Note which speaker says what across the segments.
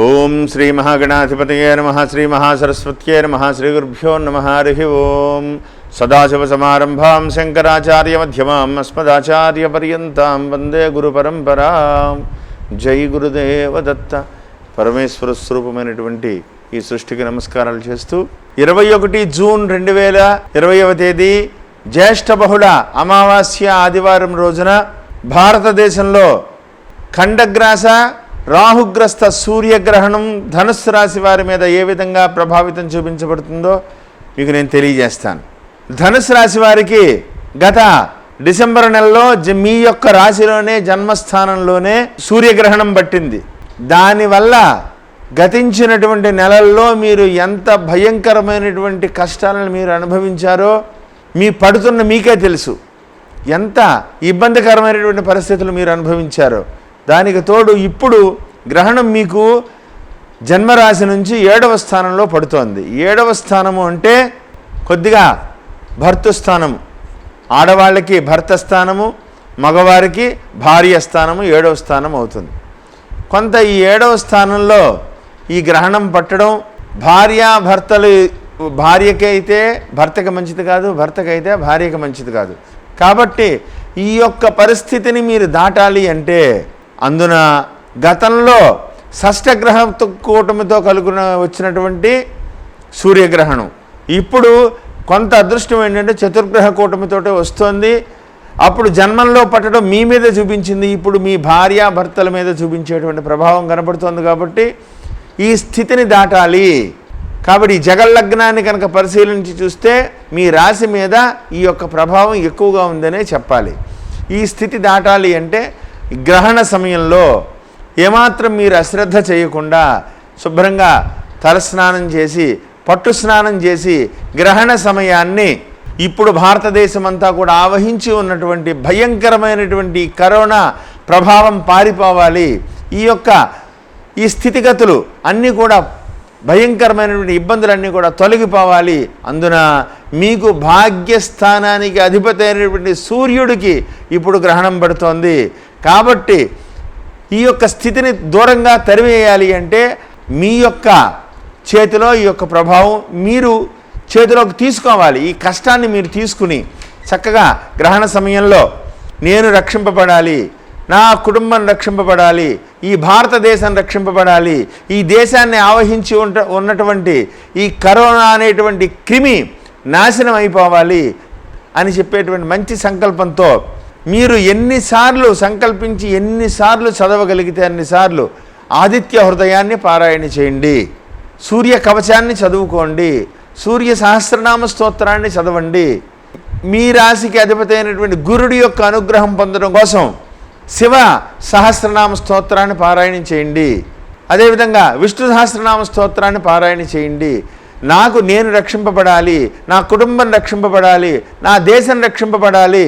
Speaker 1: ఓం శ్రీ మహాగణాధిపతయే నమః శ్రీ మహాసరస్వత్యే నమః శ్రీ గురుభ్యో నమః హరి ఓం సదాశివసమారంభాం శంకరాచార్యమధ్యమాం అస్మదాచార్యపర్యంతాం వందే గురుపరంపరాం. జై గురుదేవ దత్త. పరమేశ్వర స్వరూపమైనటువంటి ఈ సృష్టికి నమస్కారాలు చేస్తూ 21 జూన్ 2020వ తేదీ జ్యేష్ఠ బహుళ అమావాస్య ఆదివారం రోజున భారతదేశంలో ఖండగ్రాస రాహుగ్రస్త సూర్యగ్రహణం ధనుస్సు రాశి వారి మీద ఏ విధంగా ప్రభావితం చూపించబడుతుందో మీకు నేను తెలియజేస్తాను. ధనుస్సు రాశి వారికి గత డిసెంబర్ నెలలో మీ యొక్క రాశిలోనే జన్మస్థానంలోనే సూర్యగ్రహణం పట్టింది. దానివల్ల గతించినటువంటి నెలల్లో మీరు ఎంత భయంకరమైనటువంటి కష్టాలను మీరు అనుభవించారో పడుతున్న మీకే తెలుసు. ఎంత ఇబ్బందికరమైనటువంటి పరిస్థితులు మీరు అనుభవించారో. దానికి తోడు ఇప్పుడు గ్రహణం మీకు జన్మరాశి నుంచి 7వ స్థానంలో పడుతోంది. 7వ స్థానము అంటే కొద్దిగా భర్తృస్థానము, ఆడవాళ్ళకి భర్త స్థానము, మగవారికి భార్య స్థానము 7వ స్థానం అవుతుంది. కొంత ఈ 7వ స్థానంలో ఈ గ్రహణం పట్టడం భార్యాభర్తలు, భార్యకైతే భర్తకి మంచిది కాదు, భర్తకైతే భార్యకి మంచిది కాదు. కాబట్టి ఈ యొక్క పరిస్థితిని మీరు దాటాలి అంటే అందున గతంలో షష్ఠగ్రహ కూటమితో వచ్చినటువంటి సూర్యగ్రహణం ఇప్పుడు కొంత అదృష్టం ఏంటంటే చతుర్గ్రహ కూటమితోటే వస్తుంది. అప్పుడు జన్మంలో పట్టడం మీ మీద చూపించింది, ఇప్పుడు మీ భార్యాభర్తల మీద చూపించేటువంటి ప్రభావం కనబడుతుంది. కాబట్టి ఈ స్థితిని దాటాలి. కాబట్టి ఈ జగల్లగ్నాన్ని కనుక పరిశీలించి చూస్తే మీ రాశి మీద ఈ యొక్క ప్రభావం ఎక్కువగా ఉందనే చెప్పాలి. ఈ స్థితి దాటాలి అంటే గ్రహణ సమయంలో ఏమాత్రం మీరు అశ్రద్ధ చేయకుండా శుభ్రంగా తలస్నానం చేసి పట్టు స్నానం చేసి గ్రహణ సమయాన్ని ఇప్పుడు భారతదేశం అంతా కూడా ఆవహించి ఉన్నటువంటి భయంకరమైనటువంటి కరోనా ప్రభావం పారిపోవాలి. ఈ స్థితిగతులు అన్నీ కూడా భయంకరమైనటువంటి ఇబ్బందులన్నీ కూడా తొలగిపోవాలి. అందున మీకు భాగ్యస్థానానికి అధిపతి అయినటువంటి సూర్యుడికి ఇప్పుడు గ్రహణం పడుతోంది. కాబట్టి ఈ యొక్క స్థితిని దూరంగా తరివేయాలి అంటే మీ యొక్క చేతిలో ఈ యొక్క ప్రభావం మీరు చేతిలోకి తీసుకోవాలి. ఈ కష్టాన్ని మీరు తీసుకుని చక్కగా గ్రహణ సమయంలో నేను రక్షింపబడాలి, నా కుటుంబం రక్షింపబడాలి, ఈ భారతదేశం రక్షింపబడాలి, ఈ దేశాన్ని ఆవహించి ఉన్నటువంటి ఈ కరోనా అనేటువంటి క్రిమి నాశనం అయిపోవాలి అని చెప్పేటువంటి మంచి సంకల్పంతో మీరు ఎన్నిసార్లు సంకల్పించి ఎన్నిసార్లు చదవగలిగితే అన్నిసార్లు ఆదిత్య హృదయాన్ని పారాయణ చేయండి, సూర్య కవచాన్ని చదువుకోండి, సూర్య సహస్రనామ స్తోత్రాన్ని చదవండి. మీ రాశికి అధిపతి అయినటువంటి గురుడి యొక్క అనుగ్రహం పొందడం కోసం శివ సహస్రనామ స్తోత్రాన్ని పారాయణ చేయండి. అదేవిధంగా విష్ణు సహస్రనామ స్తోత్రాన్ని పారాయణ చేయండి. నేను రక్షింపబడాలి, నా కుటుంబం రక్షింపబడాలి, నా దేశం రక్షింపబడాలి,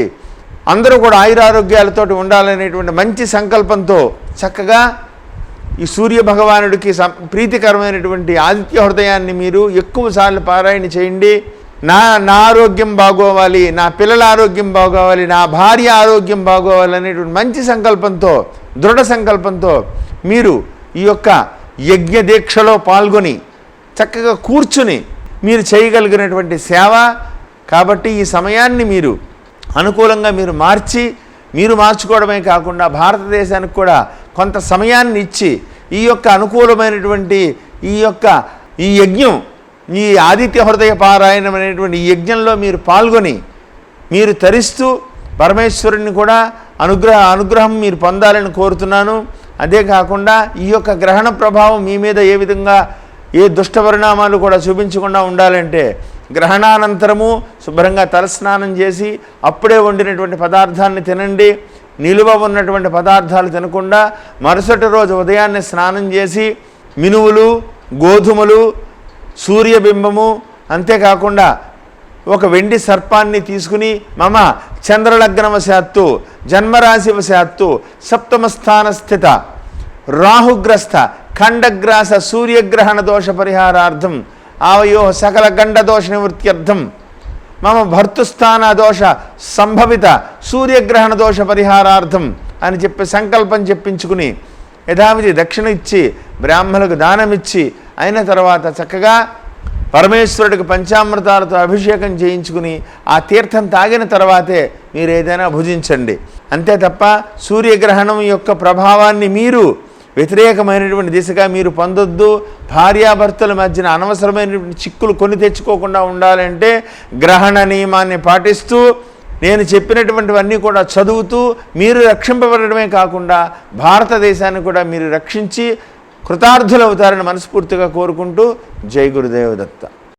Speaker 1: అందరూ కూడా ఆయురారోగ్యాలతో ఉండాలనేటువంటి మంచి సంకల్పంతో చక్కగా ఈ సూర్య భగవానుడికి ప్రీతికరమైనటువంటి ఆదిత్య హృదయాన్ని మీరు ఎక్కువసార్లు పారాయణ చేయండి. నా ఆరోగ్యం బాగోవాలి, నా పిల్లల ఆరోగ్యం బాగోవాలి, నా భార్య ఆరోగ్యం బాగోవాలి అనేటువంటి మంచి సంకల్పంతో, దృఢ సంకల్పంతో మీరు ఈ యొక్క యజ్ఞ దీక్షలో పాల్గొని చక్కగా కూర్చుని మీరు చేయగలిగినటువంటి సేవ. కాబట్టి ఈ సమయాన్ని మీరు అనుకూలంగా మీరు మార్చుకోవడమే కాకుండా భారతదేశానికి కూడా కొంత సమయాన్ని ఇచ్చి ఈ యొక్క అనుకూలమైనటువంటి ఈ యజ్ఞం, ఈ ఆదిత్య హృదయ పారాయణం అనేటువంటి ఈ యజ్ఞంలో మీరు పాల్గొని మీరు తరిస్తూ పరమేశ్వరుని కూడా అనుగ్రహం మీరు పొందాలని కోరుతున్నాను. అదే కాకుండా ఈ యొక్క గ్రహణ ప్రభావం మీ మీద ఏ విధంగా ఏ దుష్ట పరిణామాలు కూడా చూపించకుండా ఉండాలంటే గ్రహణానంతరము శుభ్రంగా తలస్నానం చేసి అప్పుడే వండినటువంటి పదార్థాన్ని తినండి. నిలువ ఉన్నటువంటి పదార్థాలు తినకుండా మరుసటి రోజు ఉదయాన్నే స్నానం చేసి మినువులు, గోధుమలు, సూర్యబింబము, అంతేకాకుండా ఒక వెండి సర్పాన్ని తీసుకుని మమ చంద్రలగ్నవశాత్తు జన్మరాశివశాత్తు సప్తమ స్థాన స్థిత రాహుగ్రస్త ఖండగ్రాస సూర్యగ్రహణ దోష పరిహారార్థం ఆవయో సకల గండదోష నివృత్త్యర్థం మమ భర్తృస్థాన దోష సంభవిత సూర్యగ్రహణ దోష పరిహారార్థం అని చెప్పి సంకల్పం చెప్పించుకుని యథావిధి దక్షిణ ఇచ్చి బ్రాహ్మణులకు దానం ఇచ్చి అయిన తర్వాత చక్కగా పరమేశ్వరుడికి పంచామృతాలతో అభిషేకం చేయించుకుని ఆ తీర్థం తాగిన తర్వాతే మీరు ఏదైనా భుజించండి. అంతే తప్ప సూర్యగ్రహణం యొక్క ప్రభావాన్ని మీరు వ్యతిరేకమైనటువంటి దిశగా మీరు పొందొద్దు. భార్యాభర్తల మధ్యన అనవసరమైనటువంటి చిక్కులు కొని తెచ్చుకోకుండా ఉండాలంటే గ్రహణ నియమాన్ని పాటిస్తూ నేను చెప్పినటువంటివన్నీ కూడా చదువుతూ మీరు రక్షింపబడమే కాకుండా భారతదేశాన్ని కూడా మీరు రక్షించి కృతార్థులవుతారని మనస్ఫూర్తిగా కోరుకుంటూ జై గురుదేవ దత్త.